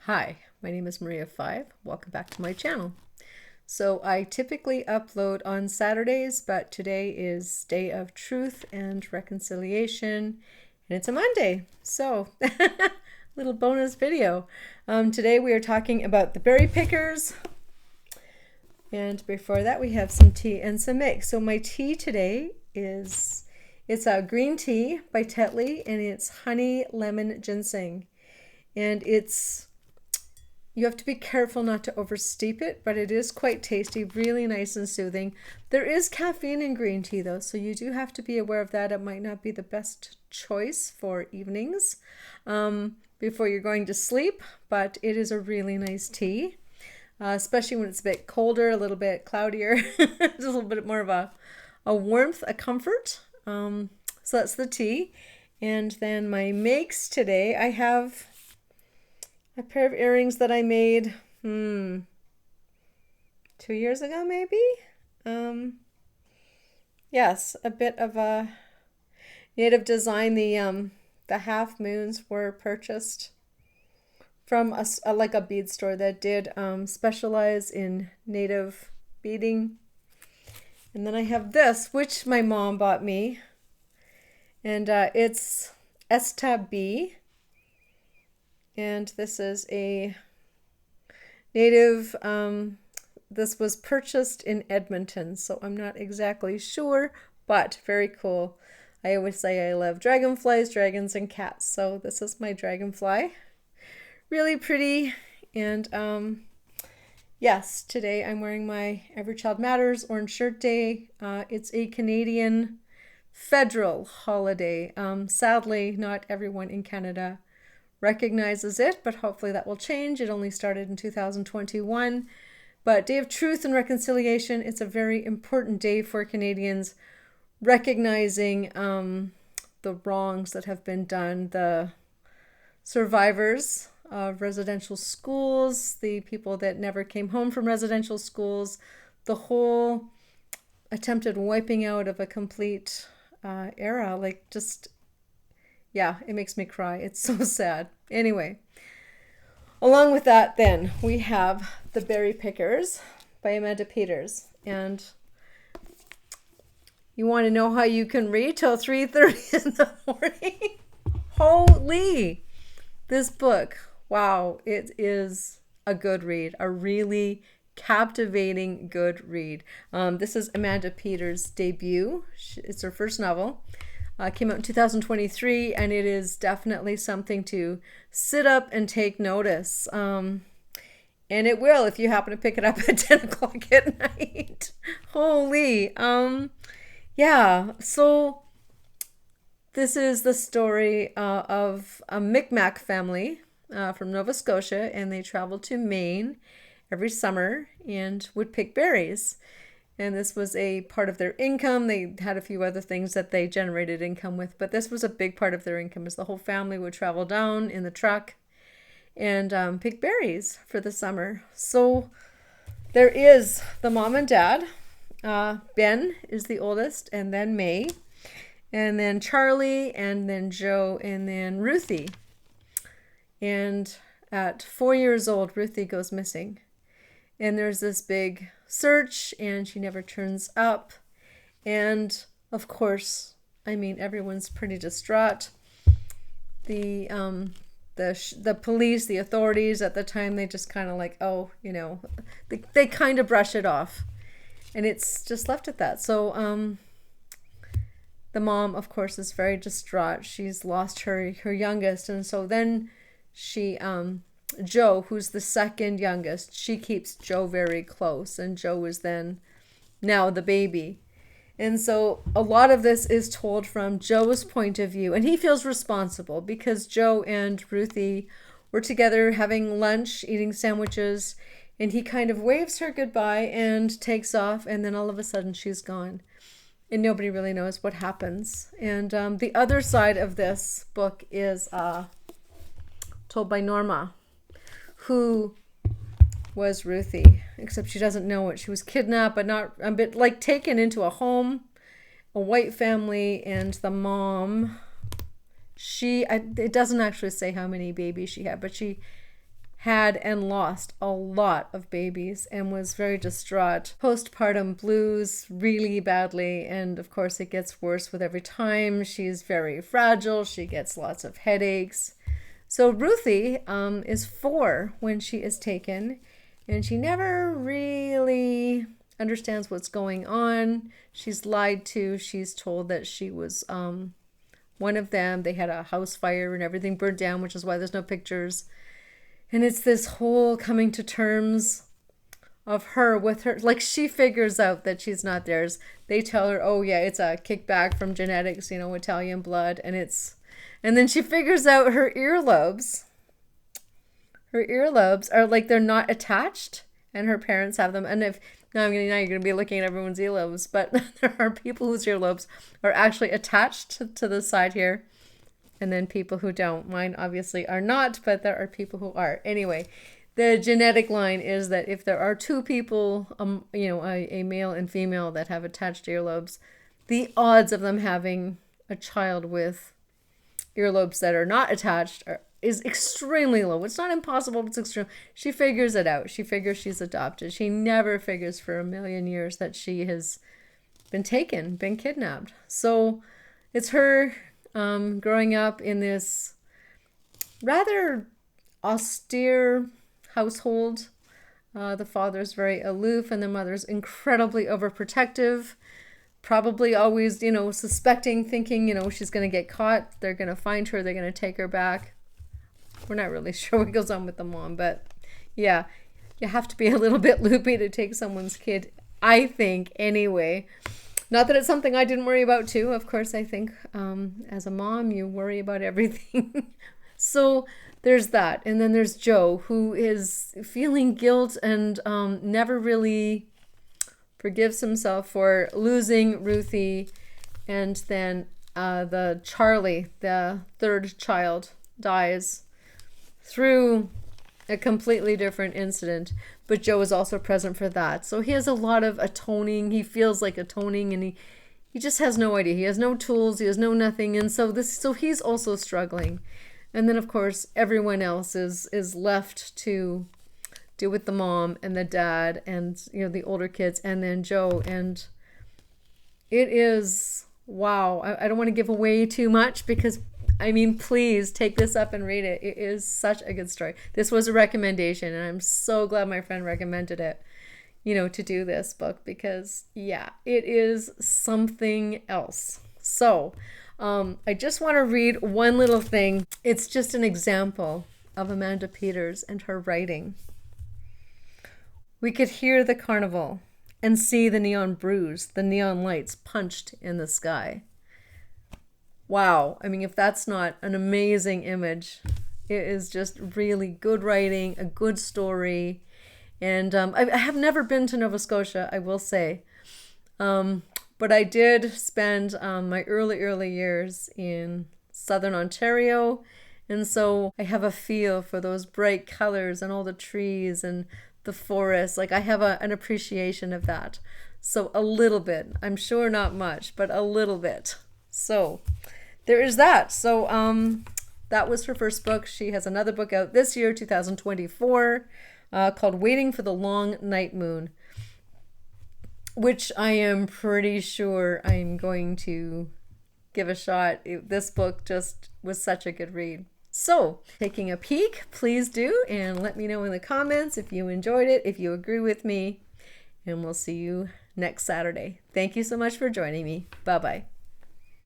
Hi, my name is Maria Five. Welcome back to my channel. So I typically upload on Saturdays, but today is Day of Truth and Reconciliation, and it's a Monday. So little bonus video. Today we are talking about the berry pickers. And before that we have some tea and some mix. So my tea today it's a green tea by Tetley, and it's honey lemon ginseng. And you have to be careful not to oversteep it, but it is quite tasty, really nice and soothing. There is caffeine in green tea though, so you do have to be aware of that. It might not be the best choice for evenings before you're going to sleep, but it is a really nice tea, especially when it's a bit colder, a little bit cloudier, just a little bit more of a warmth, a comfort. So that's the tea. And then my makes today, I have a pair of earrings that I made 2 years ago, maybe. Yes, a bit of a native design. The half moons were purchased from like a bead store that did specialize in native beading. And then I have this, which my mom bought me, and it's Esta B. And this is a native, this was purchased in Edmonton, so I'm not exactly sure, but very cool. I always say I love dragonflies, dragons, and cats, so this is my dragonfly. Really pretty. And yes, today I'm wearing my Every Child Matters Orange Shirt Day. It's a Canadian federal holiday. Sadly, not everyone in Canada recognizes it, but hopefully that will change. It only started in 2021. But Day of Truth and Reconciliation, it's a very important day for Canadians, recognizing the wrongs that have been done, the survivors of residential schools, the people that never came home from residential schools, the whole attempted wiping out of a complete era. Like, just, yeah, it makes me cry. It's so sad. Anyway, along with that, then we have The Berry Pickers by Amanda Peters. And you want to know how you can read till 3:30 in the morning? Holy! This book, wow, it is a good read, a really captivating good read. This is Amanda Peters' debut. It's her first novel. Came out in 2023, and it is definitely something to sit up and take notice. And it will if you happen to pick it up at 10 o'clock at night. Holy. Yeah, so this is the story of a Micmac family from Nova Scotia, and they travel to Maine every summer and would pick berries. And this was a part of their income. They had a few other things that they generated income with, but this was a big part of their income, as the whole family would travel down in the truck and pick berries for the summer. So there is the mom and dad. Ben is the oldest, and then May, and then Charlie, and then Joe, and then Ruthie. And at 4 years old, Ruthie goes missing. And there's this big search, and she never turns up. And of course, I mean, everyone's pretty distraught. The police, the authorities at the time, they just kind of like, oh, you know, they kind of brush it off, and it's just left at that. So the mom, of course, is very distraught. She's lost her youngest, and so then she Joe, who's the second youngest, she keeps Joe very close, and Joe is then now the baby. And so a lot of this is told from Joe's point of view, and he feels responsible because Joe and Ruthie were together having lunch, eating sandwiches, and he kind of waves her goodbye and takes off, and then all of a sudden she's gone, and nobody really knows what happens. And the other side of this book is told by Norma, who was Ruthie, except she doesn't know it. She was kidnapped, but not a bit like taken into a home, a white family, and the mom, it doesn't actually say how many babies she had, but she had and lost a lot of babies and was very distraught. Postpartum blues really badly, and of course it gets worse with every time. She's very fragile. She gets lots of headaches. So Ruthie is 4 when she is taken, and she never really understands what's going on. She's lied to. She's told that she was one of them. They had a house fire and everything burned down, which is why there's no pictures. And it's this whole coming to terms of her with her, like she figures out that she's not theirs. They tell her, oh yeah, it's a kickback from genetics, you know, Italian blood. And then she figures out her earlobes. Her earlobes are like, they're not attached, and her parents have them. And now you're going to be looking at everyone's earlobes, but there are people whose earlobes are actually attached to the side here. And then people who don't. Mine obviously are not, but there are people who are. Anyway, the genetic line is that if there are 2 people, a male and female that have attached earlobes, the odds of them having a child with earlobes that are not attached is extremely low. It's not impossible, but it's extreme. She figures it out. She figures she's adopted. She never figures for a million years that she has been taken, been kidnapped. So it's her growing up in this rather austere household. The father's very aloof and the mother's incredibly overprotective, probably always, suspecting, thinking, she's going to get caught. They're going to find her. They're going to take her back. We're not really sure what goes on with the mom, but yeah, you have to be a little bit loopy to take someone's kid, I think, anyway. Not that it's something I didn't worry about too. Of course, I think as a mom, you worry about everything. So there's that. And then there's Joe, who is feeling guilt and never really forgives himself for losing Ruthie. And then the Charlie, the 3rd child, dies through a completely different incident, but Joe is also present for that. So he has a lot of atoning. He feels like atoning, and he just has no idea. He has no tools. He has no nothing. And so he's also struggling. And then of course everyone else is left to deal with the mom and the dad and the older kids, and then Joe. And it is, wow. I don't want to give away too much because please take this up and read it. It is such a good story. This was a recommendation, and I'm so glad my friend recommended it, to do this book, because yeah, it is something else. So I just want to read one little thing. It's just an example of Amanda Peters and her writing. We could hear the carnival and see the neon bruise, the neon lights punched in the sky. Wow. If that's not an amazing image, it is just really good writing, a good story. And I have never been to Nova Scotia, I will say. But I did spend my early years in Southern Ontario. And so I have a feel for those bright colors and all the trees and the forest. Like I have an appreciation of that. So a little bit, I'm sure not much, but a little bit. So there is that. So that was her first book. She has another book out this year, 2024, called Waiting for the Long Night Moon, which I am pretty sure I'm going to give a shot. This book just was such a good read. So taking a peek, please do, and let me know in the comments if you enjoyed it, if you agree with me, and we'll see you next Saturday. Thank you so much for joining me. Bye-bye.